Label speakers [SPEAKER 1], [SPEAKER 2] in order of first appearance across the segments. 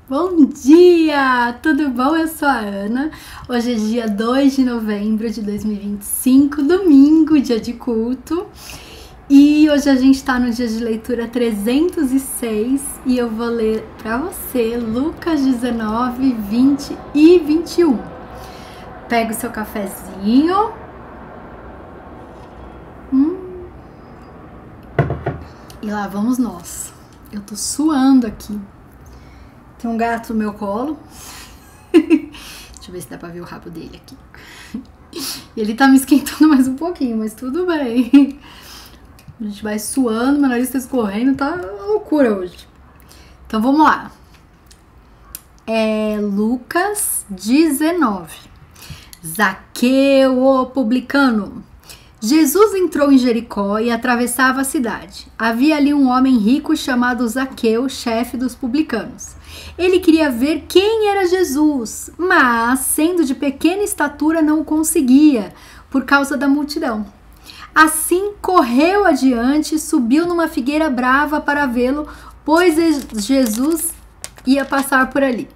[SPEAKER 1] Bom dia! Tudo bom? Eu sou a Ana. Hoje é dia 2 de novembro de 2025, domingo, dia de culto. E hoje a gente tá no dia de leitura 306 e eu vou ler pra você Lucas 19, 20 e 21. Pega o seu cafezinho. E lá vamos nós. Eu tô suando aqui. Tem um gato no meu colo. Deixa eu ver se dá pra ver o rabo dele aqui. Ele tá me esquentando mais um pouquinho, mas tudo bem. A gente vai suando, meu nariz tá escorrendo, tá uma loucura hoje. Então vamos lá. Lucas 19. Zaqueu, o publicano. Jesus entrou em Jericó e atravessava a cidade. Havia ali um homem rico chamado Zaqueu, chefe dos publicanos. Ele queria ver quem era Jesus, mas, sendo de pequena estatura, não o conseguia, por causa da multidão. Assim, correu adiante e subiu numa figueira brava para vê-lo, pois Jesus ia passar por ali.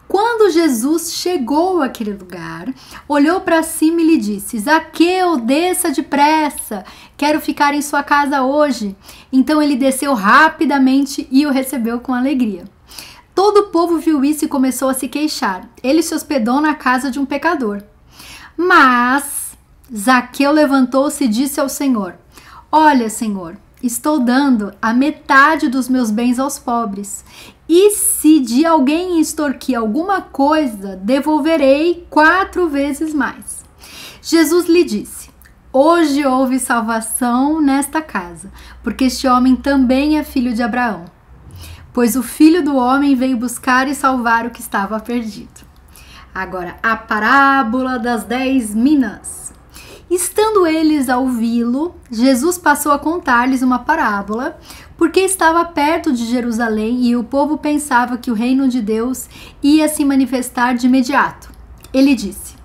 [SPEAKER 1] Quando Jesus chegou àquele lugar, olhou para cima e lhe disse: Zaqueu, desça depressa, quero ficar em sua casa hoje. Então ele desceu rapidamente e o recebeu com alegria. Todo o povo viu isso e começou a se queixar. Ele se hospedou na casa de um pecador. Mas Zaqueu levantou-se e disse ao Senhor: Olha, Senhor, estou dando a metade dos meus bens aos pobres. E se de alguém extorquir alguma coisa, devolverei 4 vezes mais. Jesus lhe disse: Hoje houve salvação nesta casa, porque este homem também é filho de Abraão. Pois o Filho do Homem veio buscar e salvar o que estava perdido. Agora, a parábola das 10 minas. Estando eles a ouvi-lo, Jesus passou a contar-lhes uma parábola, porque estava perto de Jerusalém e o povo pensava que o reino de Deus ia se manifestar de imediato. Ele disse: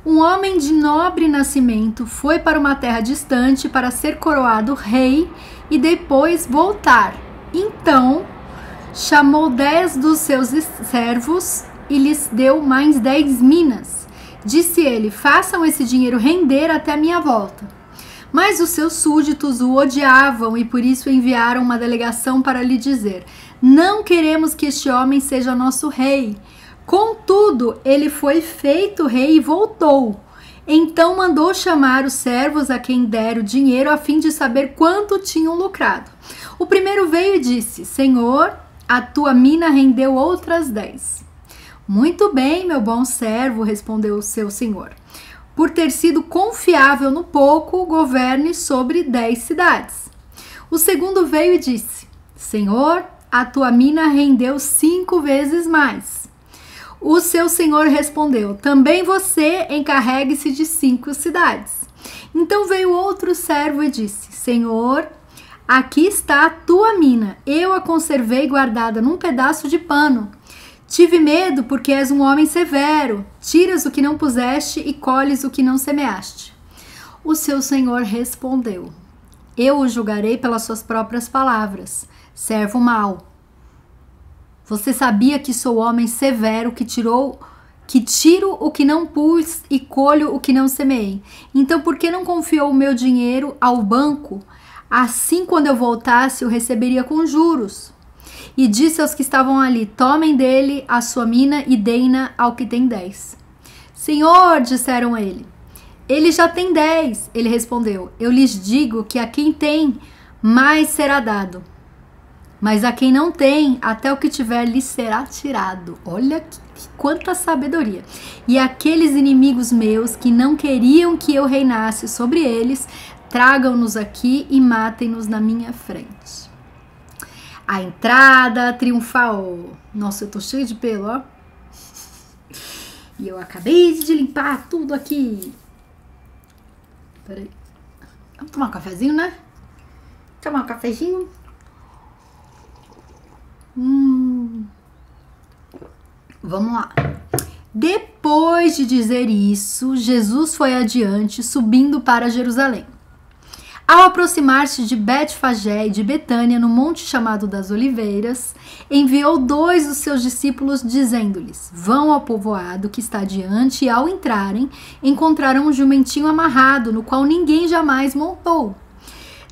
[SPEAKER 1] Um homem de nobre nascimento foi para uma terra distante para ser coroado rei e depois voltar. Então, chamou 10 dos seus servos e lhes deu mais 10 minas. Disse ele: Façam esse dinheiro render até a minha volta. Mas os seus súditos o odiavam e por isso enviaram uma delegação para lhe dizer: Não queremos que este homem seja nosso rei. Contudo, ele foi feito rei e voltou. Então mandou chamar os servos a quem deram o dinheiro a fim de saber quanto tinham lucrado. O primeiro veio e disse: Senhor, a tua mina rendeu outras 10. Muito bem, meu bom servo, respondeu o seu senhor. Por ter sido confiável no pouco, governe sobre 10 cidades. O segundo veio e disse: Senhor, a tua mina rendeu 5 vezes mais. O seu senhor respondeu: Também você encarregue-se de 5 cidades. Então veio outro servo e disse: Senhor, aqui está a tua mina. Eu a conservei guardada num pedaço de pano. Tive medo porque és um homem severo. Tiras o que não puseste e colhes o que não semeaste. O seu senhor respondeu: Eu o julgarei pelas suas próprias palavras. Servo mau. Você sabia que sou homem severo que tiro o que não pus e colho o que não semeei. Então por que não confiou o meu dinheiro ao banco? Assim, quando eu voltasse, o receberia com juros. E disse aos que estavam ali: Tomem dele a sua mina e deem-na ao que tem 10. Senhor, disseram ele já tem 10. Ele respondeu: Eu lhes digo que a quem tem, mais será dado. Mas a quem não tem, até o que tiver lhe será tirado. Olha quanta sabedoria. E aqueles inimigos meus que não queriam que eu reinasse sobre eles, tragam-nos aqui e matem-nos na minha frente. A entrada triunfal. Nossa, eu tô cheia de pelo, ó. E eu acabei de limpar tudo aqui. Peraí. Vamos tomar um cafezinho, né? Tomar um cafezinho. Vamos lá. Depois de dizer isso, Jesus foi adiante, subindo para Jerusalém. Ao aproximar-se de Betfagé e de Betânia, no monte chamado das Oliveiras, enviou 2 dos seus discípulos, dizendo-lhes: vão ao povoado que está adiante, e ao entrarem, encontrarão um jumentinho amarrado, no qual ninguém jamais montou.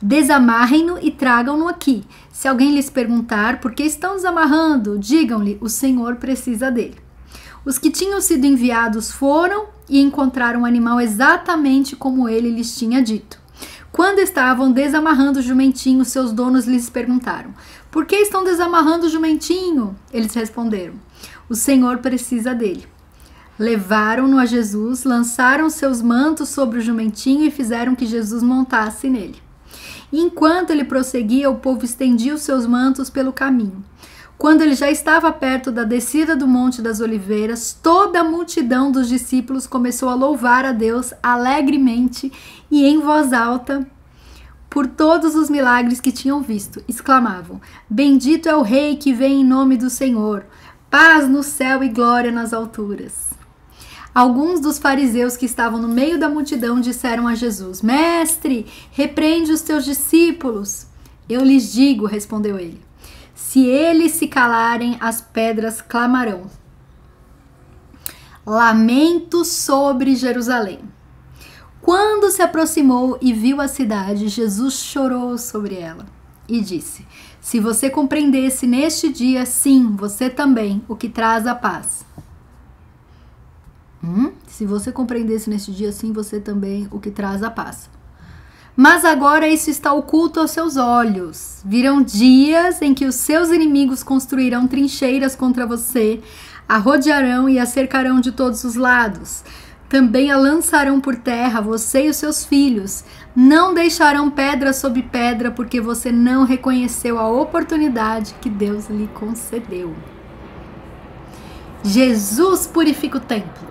[SPEAKER 1] Desamarrem-no e tragam-no aqui. Se alguém lhes perguntar por que estão desamarrando, digam-lhe: o Senhor precisa dele. Os que tinham sido enviados foram e encontraram o animal exatamente como ele lhes tinha dito. Quando estavam desamarrando o jumentinho, seus donos lhes perguntaram: por que estão desamarrando o jumentinho? Eles responderam: o Senhor precisa dele. Levaram-no a Jesus, lançaram seus mantos sobre o jumentinho e fizeram que Jesus montasse nele. Enquanto ele prosseguia, o povo estendia os seus mantos pelo caminho. Quando ele já estava perto da descida do Monte das Oliveiras, toda a multidão dos discípulos começou a louvar a Deus alegremente e em voz alta por todos os milagres que tinham visto. Exclamavam: bendito é o Rei que vem em nome do Senhor, paz no céu e glória nas alturas. Alguns dos fariseus que estavam no meio da multidão disseram a Jesus: mestre, repreende os teus discípulos. Eu lhes digo, respondeu ele, se eles se calarem, as pedras clamarão. Lamento sobre Jerusalém. Quando se aproximou e viu a cidade, Jesus chorou sobre ela e disse: se você compreendesse neste dia, sim, você também, o que traz a paz. Se você compreendesse neste dia, sim, você também, o que traz a paz. Mas agora isso está oculto aos seus olhos. Virão dias em que os seus inimigos construirão trincheiras contra você, a rodearão e a cercarão de todos os lados. Também a lançarão por terra, você e os seus filhos. Não deixarão pedra sobre pedra, porque você não reconheceu a oportunidade que Deus lhe concedeu. Jesus purifica o templo.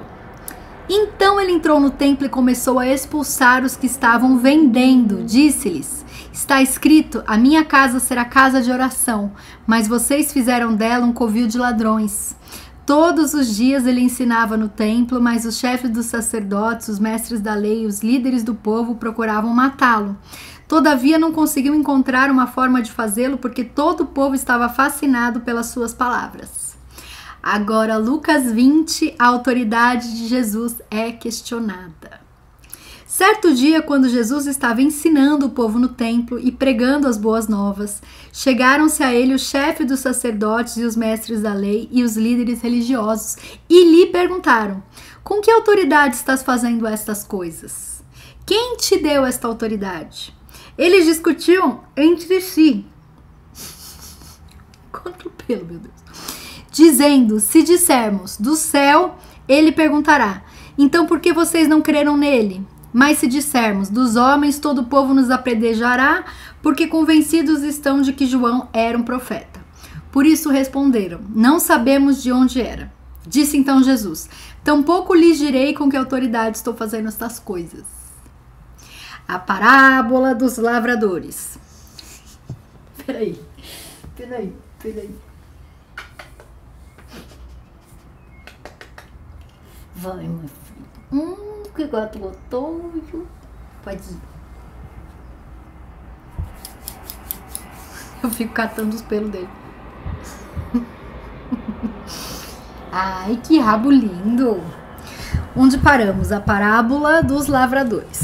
[SPEAKER 1] Então ele entrou no templo e começou a expulsar os que estavam vendendo. Disse-lhes: está escrito, a minha casa será casa de oração, mas vocês fizeram dela um covil de ladrões. Todos os dias ele ensinava no templo, mas os chefes dos sacerdotes, os mestres da lei e os líderes do povo procuravam matá-lo. Todavia não conseguiam encontrar uma forma de fazê-lo, porque todo o povo estava fascinado pelas suas palavras. Agora, Lucas 20, a autoridade de Jesus é questionada. Certo dia, quando Jesus estava ensinando o povo no templo e pregando as boas novas, chegaram-se a ele o chefe dos sacerdotes e os mestres da lei e os líderes religiosos e lhe perguntaram: com que autoridade estás fazendo estas coisas? Quem te deu esta autoridade? Eles discutiam entre si. Contra o pelo, meu Deus. Dizendo: se dissermos do céu, ele perguntará: então por que vocês não creram nele? Mas se dissermos dos homens, todo o povo nos apedrejará, porque convencidos estão de que João era um profeta. Por isso responderam: não sabemos de onde era. Disse então Jesus: tampouco lhes direi com que autoridade estou fazendo estas coisas. A parábola dos lavradores. Peraí. Vai, meu filho. Que gato gostoso. Pode ir. Eu fico catando os pelos dele. Ai, que rabo lindo. Onde paramos? A parábola dos lavradores.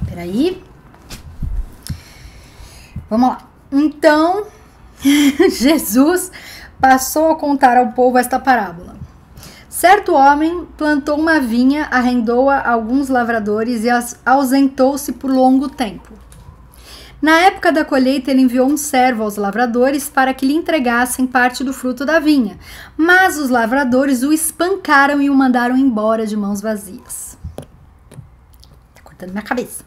[SPEAKER 1] Peraí. Vamos lá. Então, Jesus passou a contar ao povo esta parábola. Certo homem plantou uma vinha, arrendou-a a alguns lavradores e ausentou-se por longo tempo. Na época da colheita, ele enviou um servo aos lavradores para que lhe entregassem parte do fruto da vinha, mas os lavradores o espancaram e o mandaram embora de mãos vazias. Tá cortando minha cabeça.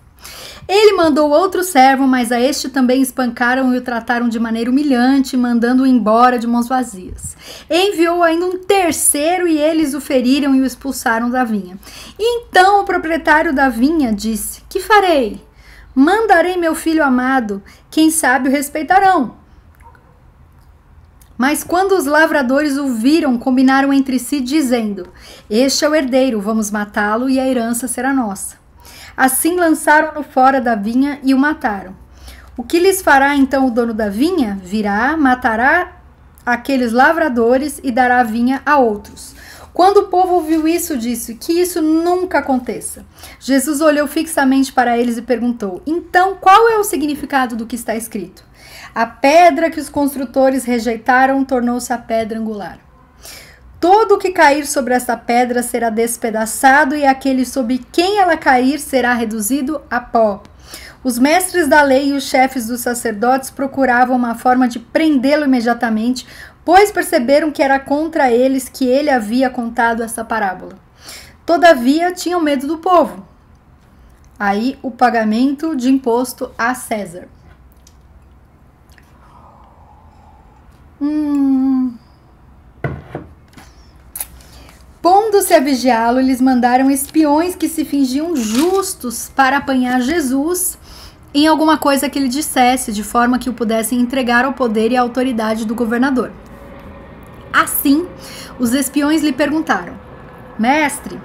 [SPEAKER 1] Ele mandou outro servo, mas a este também espancaram e o trataram de maneira humilhante, mandando-o embora de mãos vazias. Enviou ainda um terceiro e eles o feriram e o expulsaram da vinha. Então o proprietário da vinha disse: que farei? Mandarei meu filho amado, quem sabe o respeitarão. Mas quando os lavradores o viram, combinaram entre si, dizendo: este é o herdeiro, vamos matá-lo e a herança será nossa. Assim lançaram-no fora da vinha e o mataram. O que lhes fará então o dono da vinha? Virá, matará aqueles lavradores e dará a vinha a outros. Quando o povo ouviu isso, disse que isso nunca aconteça. Jesus olhou fixamente para eles e perguntou: então, qual é o significado do que está escrito? A pedra que os construtores rejeitaram tornou-se a pedra angular. Todo o que cair sobre essa pedra será despedaçado, e aquele sobre quem ela cair será reduzido a pó. Os mestres da lei e os chefes dos sacerdotes procuravam uma forma de prendê-lo imediatamente, pois perceberam que era contra eles que ele havia contado essa parábola. Todavia, tinham medo do povo. Aí, o pagamento de imposto a César. Pondo-se a vigiá-lo, eles mandaram espiões que se fingiam justos para apanhar Jesus em alguma coisa que ele dissesse, de forma que o pudessem entregar ao poder e à autoridade do governador. Assim, os espiões lhe perguntaram: mestre,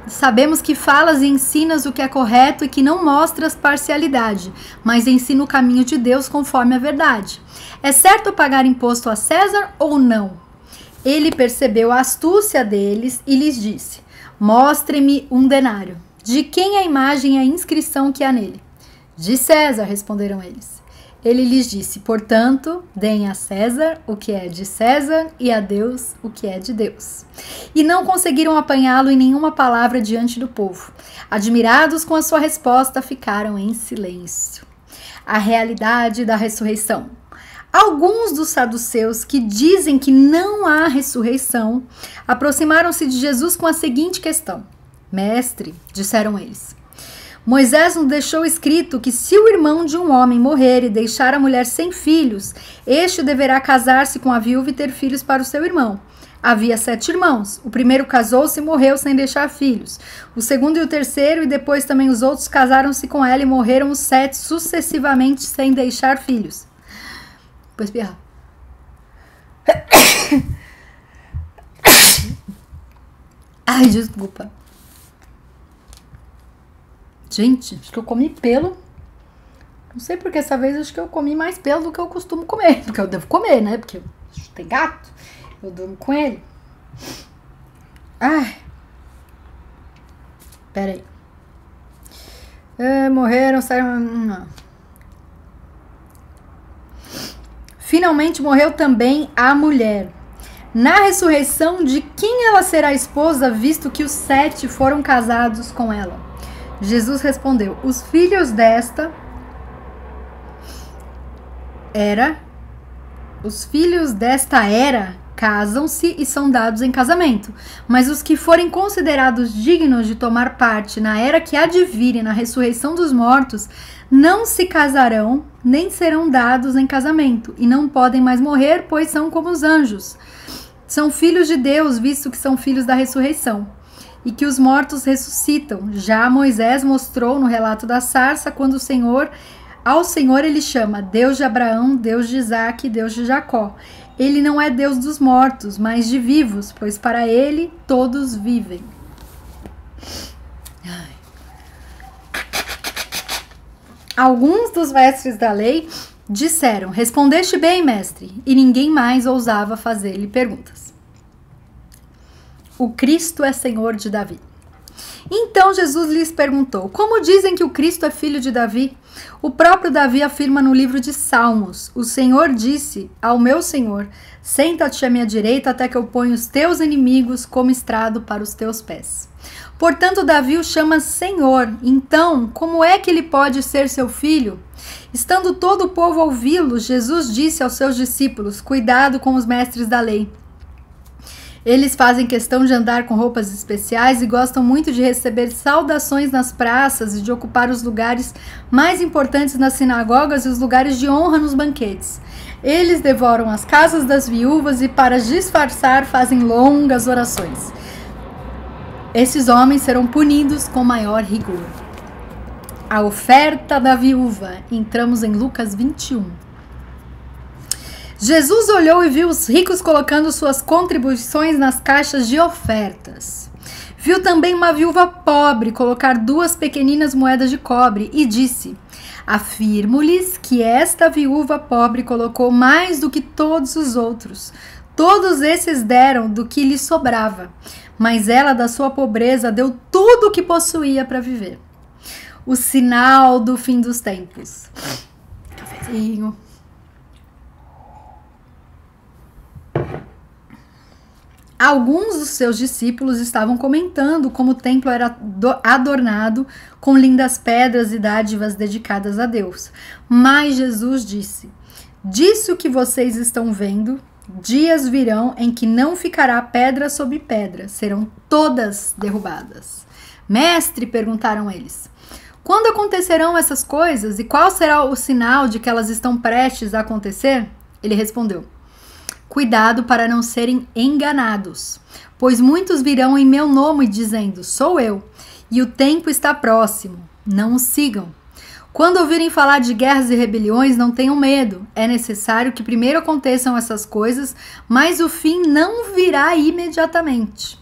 [SPEAKER 1] sabemos que falas e ensinas o que é correto e que não mostras parcialidade, mas ensina o caminho de Deus conforme a verdade. É certo pagar imposto a César ou não? Ele percebeu a astúcia deles e lhes disse: mostre-me um denário. De quem a imagem e a inscrição que há nele? De César, responderam eles. Ele lhes disse: portanto, deem a César o que é de César e a Deus o que é de Deus. E não conseguiram apanhá-lo em nenhuma palavra diante do povo. Admirados com a sua resposta, ficaram em silêncio. A realidade da ressurreição. Alguns dos saduceus, que dizem que não há ressurreição, aproximaram-se de Jesus com a seguinte questão: mestre, disseram eles, Moisés nos deixou escrito que se o irmão de um homem morrer e deixar a mulher sem filhos, este deverá casar-se com a viúva e ter filhos para o seu irmão. Havia 7 irmãos. O primeiro casou-se e morreu sem deixar filhos. O segundo e o terceiro, e depois também os outros, casaram-se com ela e morreram os 7 sucessivamente sem deixar filhos. Vou espirrar. Ai, desculpa. Gente, acho que eu comi pelo. Não sei porque essa vez acho que eu comi mais pelo do que eu costumo comer. Porque eu devo comer, né? Porque tem gato. Eu durmo com ele. Ai. Pera aí. Morreram, saíram... Não. Finalmente morreu também a mulher. Na ressurreição, de quem ela será esposa, visto que os 7 foram casados com ela? Jesus respondeu: os filhos desta era casam-se e são dados em casamento, mas os que forem considerados dignos de tomar parte na era que há de vir e na ressurreição dos mortos, não se casarão, nem serão dados em casamento, e não podem mais morrer, pois são como os anjos. São filhos de Deus, visto que são filhos da ressurreição, e que os mortos ressuscitam. Já Moisés mostrou no relato da sarça, quando ao Senhor ele chama Deus de Abraão, Deus de Isaque, Deus de Jacó. Ele não é Deus dos mortos, mas de vivos, pois para ele todos vivem. Alguns dos mestres da lei disseram: respondeste bem, mestre, e ninguém mais ousava fazer-lhe perguntas. O Cristo é Senhor de Davi. Então Jesus lhes perguntou: como dizem que o Cristo é filho de Davi? O próprio Davi afirma no livro de Salmos: o Senhor disse ao meu Senhor: senta-te à minha direita até que eu ponha os teus inimigos como estrado para os teus pés. Portanto, Davi o chama Senhor. Então, como é que ele pode ser seu filho? Estando todo o povo a ouvi-lo, Jesus disse aos seus discípulos: cuidado com os mestres da lei. Eles fazem questão de andar com roupas especiais e gostam muito de receber saudações nas praças e de ocupar os lugares mais importantes nas sinagogas e os lugares de honra nos banquetes. Eles devoram as casas das viúvas e, para disfarçar, fazem longas orações. Esses homens serão punidos com maior rigor. A oferta da viúva. Entramos em Lucas 21. Jesus olhou e viu os ricos colocando suas contribuições nas caixas de ofertas. Viu também uma viúva pobre colocar 2 pequeninas moedas de cobre e disse: afirmo-lhes que esta viúva pobre colocou mais do que todos os outros. Todos esses deram do que lhe sobrava, mas ela, da sua pobreza, deu tudo o que possuía para viver. O sinal do fim dos tempos. Cafezinho. Alguns dos seus discípulos estavam comentando como o templo era adornado com lindas pedras e dádivas dedicadas a Deus. Mas Jesus disse: disso o que vocês estão vendo, dias virão em que não ficará pedra sobre pedra, serão todas derrubadas. Mestre, perguntaram eles, quando acontecerão essas coisas e qual será o sinal de que elas estão prestes a acontecer? Ele respondeu: cuidado para não serem enganados, pois muitos virão em meu nome dizendo, sou eu, e o tempo está próximo, não os sigam. Quando ouvirem falar de guerras e rebeliões, não tenham medo, é necessário que primeiro aconteçam essas coisas, mas o fim não virá imediatamente.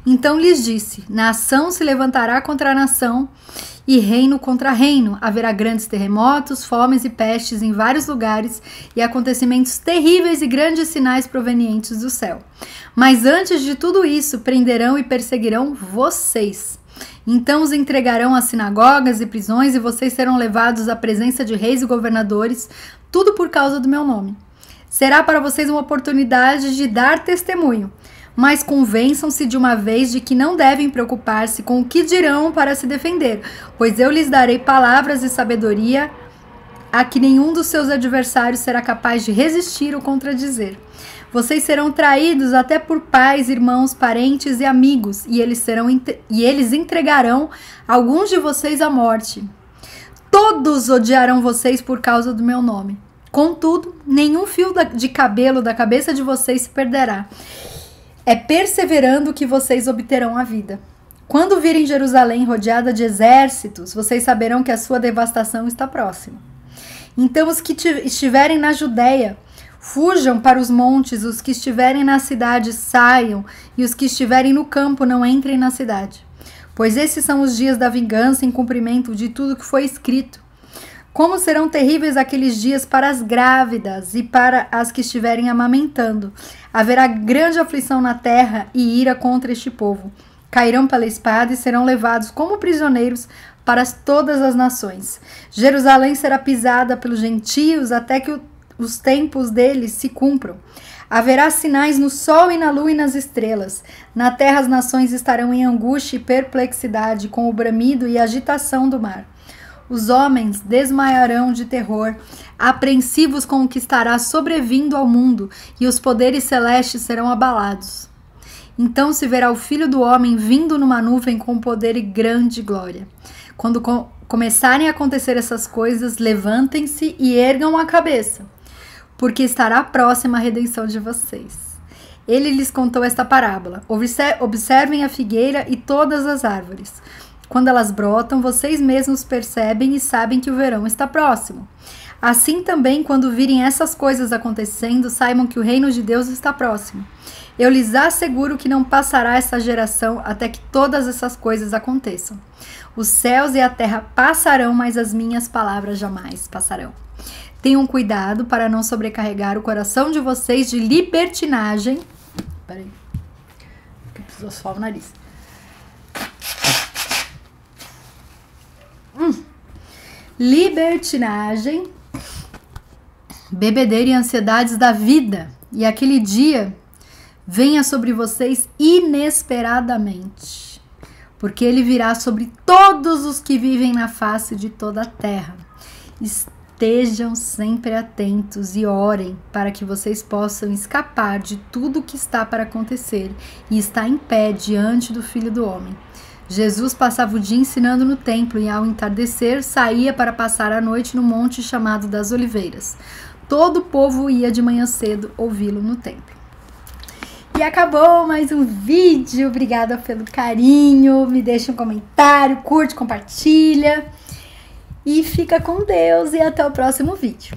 [SPEAKER 1] Então lhes disse, nação se levantará contra a nação, e reino contra reino. Haverá grandes terremotos, fomes e pestes em vários lugares e acontecimentos terríveis e grandes sinais provenientes do céu. Mas antes de tudo isso, prenderão e perseguirão vocês. Então os entregarão às sinagogas e prisões e vocês serão levados à presença de reis e governadores, tudo por causa do meu nome. Será para vocês uma oportunidade de dar testemunho. Mas convençam-se de uma vez de que não devem preocupar-se com o que dirão para se defender, pois eu lhes darei palavras e sabedoria a que nenhum dos seus adversários será capaz de resistir ou contradizer. Vocês serão traídos até por pais, irmãos, parentes e amigos, e eles entregarão alguns de vocês à morte. Todos odiarão vocês por causa do meu nome. Contudo, nenhum fio de cabelo da cabeça de vocês se perderá. É perseverando que vocês obterão a vida. Quando virem Jerusalém rodeada de exércitos, vocês saberão que a sua devastação está próxima. Então os que estiverem na Judeia, fujam para os montes, os que estiverem na cidade saiam, e os que estiverem no campo não entrem na cidade. Pois esses são os dias da vingança em cumprimento de tudo que foi escrito. Como serão terríveis aqueles dias para as grávidas e para as que estiverem amamentando. Haverá grande aflição na terra e ira contra este povo. Cairão pela espada e serão levados como prisioneiros para todas as nações. Jerusalém será pisada pelos gentios até que os tempos deles se cumpram. Haverá sinais no sol e na lua e nas estrelas. Na terra as nações estarão em angústia e perplexidade, com o bramido e agitação do mar. Os homens desmaiarão de terror, apreensivos com o que estará sobrevindo ao mundo, e os poderes celestes serão abalados. Então se verá o Filho do Homem vindo numa nuvem com poder e grande glória. Quando começarem a acontecer essas coisas, levantem-se e ergam a cabeça, porque estará próxima a redenção de vocês. Ele lhes contou esta parábola. Observem a figueira e todas as árvores. Quando elas brotam, vocês mesmos percebem e sabem que o verão está próximo. Assim também, quando virem essas coisas acontecendo, saibam que o reino de Deus está próximo. Eu lhes asseguro que não passará essa geração até que todas essas coisas aconteçam. Os céus e a terra passarão, mas as minhas palavras jamais passarão. Tenham cuidado para não sobrecarregar o coração de vocês de libertinagem. Peraí, que precisou suar o nariz. Libertinagem, bebedeira e ansiedades da vida, e aquele dia venha sobre vocês inesperadamente, porque ele virá sobre todos os que vivem na face de toda a terra. Estejam sempre atentos e orem para que vocês possam escapar de tudo o que está para acontecer e está em pé diante do Filho do Homem. Jesus passava o dia ensinando no templo e ao entardecer saía para passar a noite no monte chamado das Oliveiras. Todo o povo ia de manhã cedo ouvi-lo no templo. E acabou mais um vídeo. Obrigada pelo carinho. Me deixa um comentário, curte, compartilha. E fica com Deus e até o próximo vídeo.